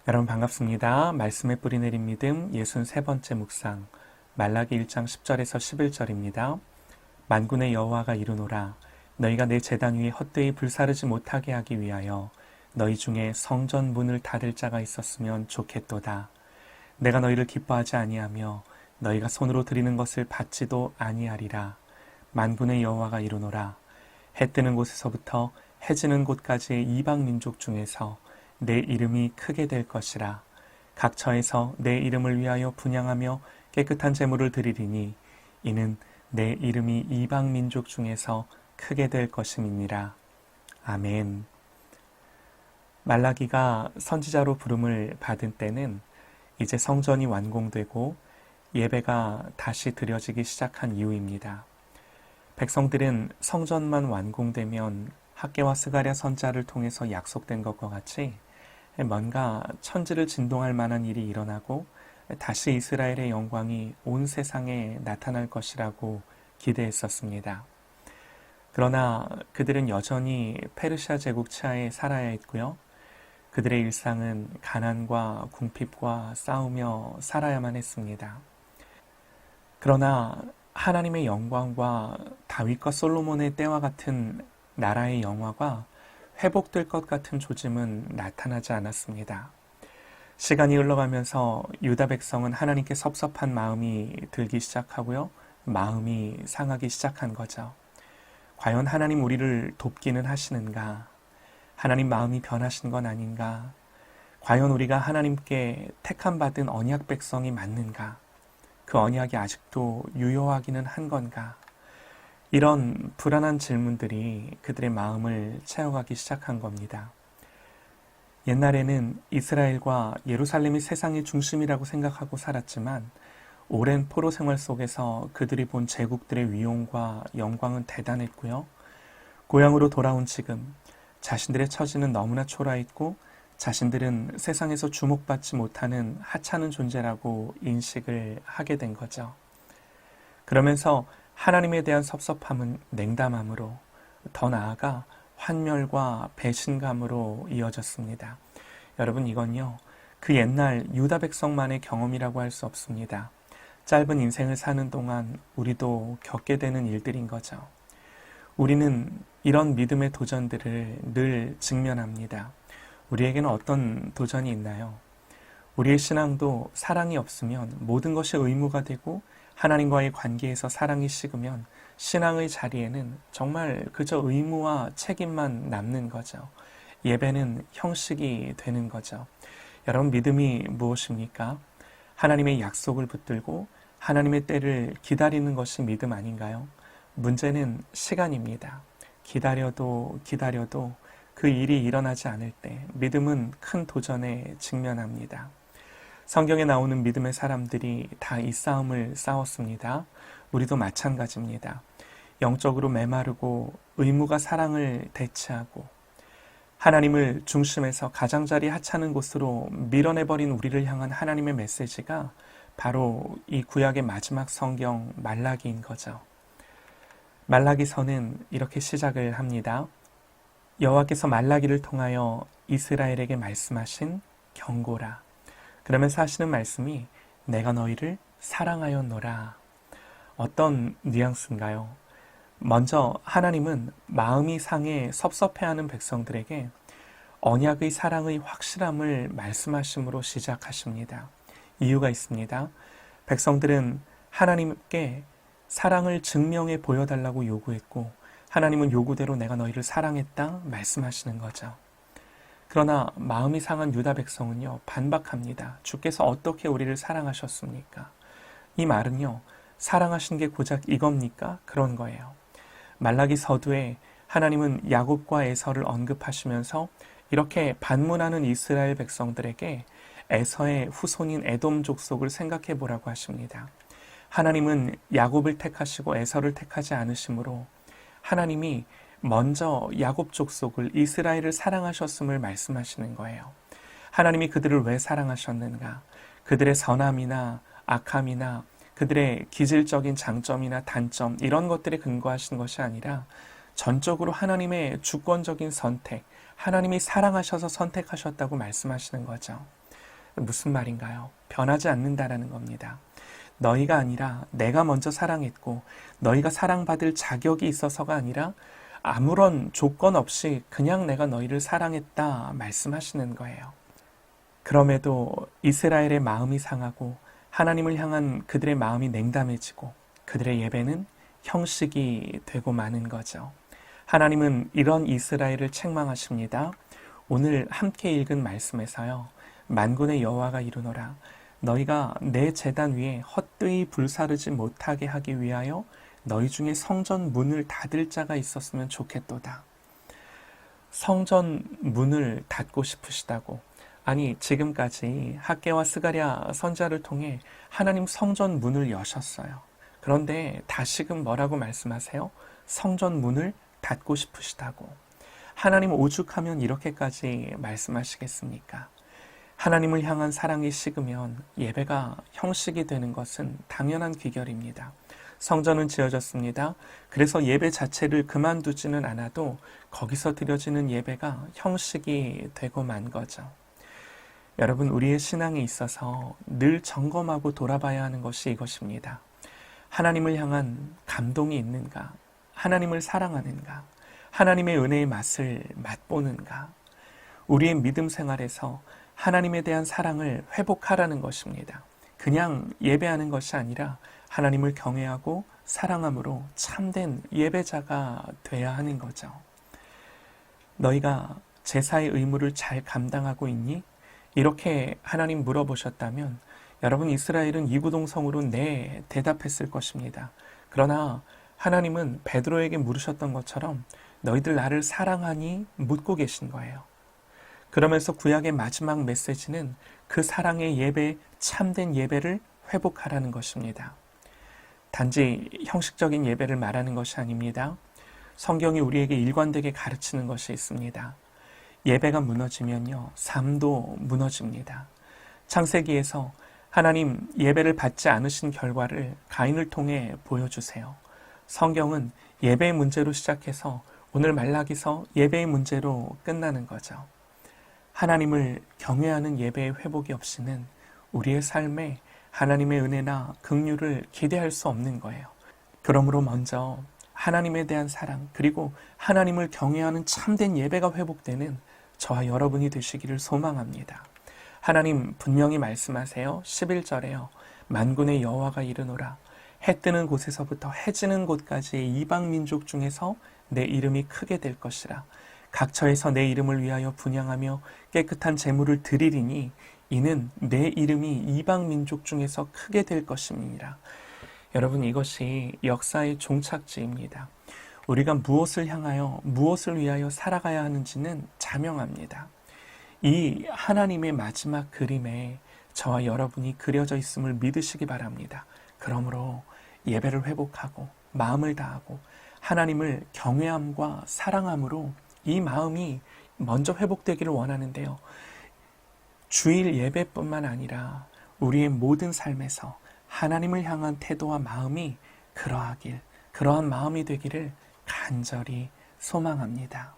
여러분 반갑습니다. 말씀의 뿌리 내린 믿음 63번째 묵상 말라기 1장 10절에서 11절입니다. 만군의 여호와가 이르노라 너희가 내 제단 위에 헛되이 불사르지 못하게 하기 위하여 너희 중에 성전 문을 닫을 자가 있었으면 좋겠도다. 내가 너희를 기뻐하지 아니하며 너희가 손으로 드리는 것을 받지도 아니하리라. 만군의 여호와가 이르노라 해 뜨는 곳에서부터 해 지는 곳까지의 이방 민족 중에서 내 이름이 크게 될 것이라. 각 처에서 내 이름을 위하여 분향하며 깨끗한 제물을 드리리니 이는 내 이름이 이방 민족 중에서 크게 될 것임이니라. 아멘. 말라기가 선지자로 부름을 받은 때는 이제 성전이 완공되고 예배가 다시 드려지기 시작한 이후입니다. 백성들은 성전만 완공되면 학개와 스가랴 선지자를 통해서 약속된 것과 같이 뭔가 천지를 진동할 만한 일이 일어나고 다시 이스라엘의 영광이 온 세상에 나타날 것이라고 기대했었습니다. 그러나 그들은 여전히 페르시아 제국 치하에 살아야 했고요. 그들의 일상은 가난과 궁핍과 싸우며 살아야만 했습니다. 그러나 하나님의 영광과 다윗과 솔로몬의 때와 같은 나라의 영화가 회복될 것 같은 조짐은 나타나지 않았습니다. 시간이 흘러가면서 유다 백성은 하나님께 섭섭한 마음이 들기 시작하고요. 마음이 상하기 시작한 거죠. 과연 하나님 우리를 돕기는 하시는가? 하나님 마음이 변하신 건 아닌가? 과연 우리가 하나님께 택함받은 언약 백성이 맞는가? 그 언약이 아직도 유효하기는 한 건가? 이런 불안한 질문들이 그들의 마음을 채워가기 시작한 겁니다. 옛날에는 이스라엘과 예루살렘이 세상의 중심이라고 생각하고 살았지만 오랜 포로 생활 속에서 그들이 본 제국들의 위용과 영광은 대단했고요. 고향으로 돌아온 지금 자신들의 처지는 너무나 초라했고 자신들은 세상에서 주목받지 못하는 하찮은 존재라고 인식을 하게 된 거죠. 그러면서 하나님에 대한 섭섭함은 냉담함으로 더 나아가 환멸과 배신감으로 이어졌습니다. 여러분 이건요. 그 옛날 유다 백성만의 경험이라고 할 수 없습니다. 짧은 인생을 사는 동안 우리도 겪게 되는 일들인 거죠. 우리는 이런 믿음의 도전들을 늘 직면합니다. 우리에게는 어떤 도전이 있나요? 우리의 신앙도 사랑이 없으면 모든 것이 의무가 되고 하나님과의 관계에서 사랑이 식으면 신앙의 자리에는 정말 그저 의무와 책임만 남는 거죠. 예배는 형식이 되는 거죠. 여러분 믿음이 무엇입니까? 하나님의 약속을 붙들고 하나님의 때를 기다리는 것이 믿음 아닌가요? 문제는 시간입니다. 기다려도 그 일이 일어나지 않을 때 믿음은 큰 도전에 직면합니다. 성경에 나오는 믿음의 사람들이 다 이 싸움을 싸웠습니다. 우리도 마찬가지입니다. 영적으로 메마르고 의무가 사랑을 대체하고 하나님을 중심에서 가장자리 하찮은 곳으로 밀어내버린 우리를 향한 하나님의 메시지가 바로 이 구약의 마지막 성경 말라기인 거죠. 말라기서는 이렇게 시작을 합니다. 여호와께서 말라기를 통하여 이스라엘에게 말씀하신 경고라. 그러면서 하시는 말씀이 내가 너희를 사랑하였노라. 어떤 뉘앙스인가요? 먼저 하나님은 마음이 상해 섭섭해하는 백성들에게 언약의 사랑의 확실함을 말씀하심으로 시작하십니다. 이유가 있습니다. 백성들은 하나님께 사랑을 증명해 보여달라고 요구했고 하나님은 요구대로 내가 너희를 사랑했다 말씀하시는 거죠. 그러나 마음이 상한 유다 백성은요 반박합니다. 주께서 어떻게 우리를 사랑하셨습니까? 이 말은요 사랑하신 게 고작 이겁니까? 그런 거예요. 말라기 서두에 하나님은 야곱과 에서를 언급하시면서 이렇게 반문하는 이스라엘 백성들에게 에서의 후손인 에돔 족속을 생각해 보라고 하십니다. 하나님은 야곱을 택하시고 에서를 택하지 않으시므로 하나님이 먼저 야곱 족속을 이스라엘을 사랑하셨음을 말씀하시는 거예요. 하나님이 그들을 왜 사랑하셨는가? 그들의 선함이나 악함이나 그들의 기질적인 장점이나 단점 이런 것들에 근거하신 것이 아니라 전적으로 하나님의 주권적인 선택, 하나님이 사랑하셔서 선택하셨다고 말씀하시는 거죠. 무슨 말인가요? 변하지 않는다라는 겁니다. 너희가 아니라 내가 먼저 사랑했고 너희가 사랑받을 자격이 있어서가 아니라 아무런 조건 없이 그냥 내가 너희를 사랑했다 말씀하시는 거예요. 그럼에도 이스라엘의 마음이 상하고 하나님을 향한 그들의 마음이 냉담해지고 그들의 예배는 형식이 되고 마는 거죠. 하나님은 이런 이스라엘을 책망하십니다. 오늘 함께 읽은 말씀에서요. 만군의 여호와가 이르노라 너희가 내 제단 위에 헛되이 불사르지 못하게 하기 위하여 너희 중에 성전 문을 닫을 자가 있었으면 좋겠도다. 성전 문을 닫고 싶으시다고. 아니 지금까지 학개와 스가랴 선지자를 통해 하나님 성전 문을 여셨어요. 그런데 다시금 뭐라고 말씀하세요? 성전 문을 닫고 싶으시다고. 하나님 오죽하면 이렇게까지 말씀하시겠습니까? 하나님을 향한 사랑이 식으면 예배가 형식이 되는 것은 당연한 귀결입니다. 성전은 지어졌습니다. 그래서 예배 자체를 그만두지는 않아도 거기서 드려지는 예배가 형식이 되고 만 거죠. 여러분, 우리의 신앙에 있어서 늘 점검하고 돌아봐야 하는 것이 이것입니다. 하나님을 향한 감동이 있는가? 하나님을 사랑하는가? 하나님의 은혜의 맛을 맛보는가? 우리의 믿음 생활에서 하나님에 대한 사랑을 회복하라는 것입니다. 그냥 예배하는 것이 아니라 하나님을 경외하고 사랑함으로 참된 예배자가 되어야 하는 거죠. 너희가 제사의 의무를 잘 감당하고 있니? 이렇게 하나님 물어보셨다면 여러분 이스라엘은 이구동성으로 네 대답했을 것입니다. 그러나 하나님은 베드로에게 물으셨던 것처럼 너희들 나를 사랑하니 묻고 계신 거예요. 그러면서 구약의 마지막 메시지는 그 사랑의 예배, 참된 예배를 회복하라는 것입니다. 단지 형식적인 예배를 말하는 것이 아닙니다. 성경이 우리에게 일관되게 가르치는 것이 있습니다. 예배가 무너지면요, 삶도 무너집니다. 창세기에서 하나님 예배를 받지 않으신 결과를 가인을 통해 보여주세요. 성경은 예배의 문제로 시작해서 오늘 말라기서 예배의 문제로 끝나는 거죠. 하나님을 경외하는 예배의 회복이 없이는 우리의 삶에 하나님의 은혜나 긍휼을 기대할 수 없는 거예요. 그러므로 먼저 하나님에 대한 사랑 그리고 하나님을 경외하는 참된 예배가 회복되는 저와 여러분이 되시기를 소망합니다. 하나님 분명히 말씀하세요. 11절에요. 만군의 여호와가 이르노라 해 뜨는 곳에서부터 해 지는 곳까지의 이방 민족 중에서 내 이름이 크게 될 것이라. 각처에서 내 이름을 위하여 분향하며 깨끗한 제물을 드리리니 이는 내 이름이 이방 민족 중에서 크게 될 것임이니라. 여러분 이것이 역사의 종착지입니다. 우리가 무엇을 향하여 무엇을 위하여 살아가야 하는지는 자명합니다. 이 하나님의 마지막 그림에 저와 여러분이 그려져 있음을 믿으시기 바랍니다. 그러므로 예배를 회복하고 마음을 다하고 하나님을 경외함과 사랑함으로 이 마음이 먼저 회복되기를 원하는데요. 주일 예배뿐만 아니라 우리의 모든 삶에서 하나님을 향한 태도와 마음이 그러한 마음이 되기를 간절히 소망합니다.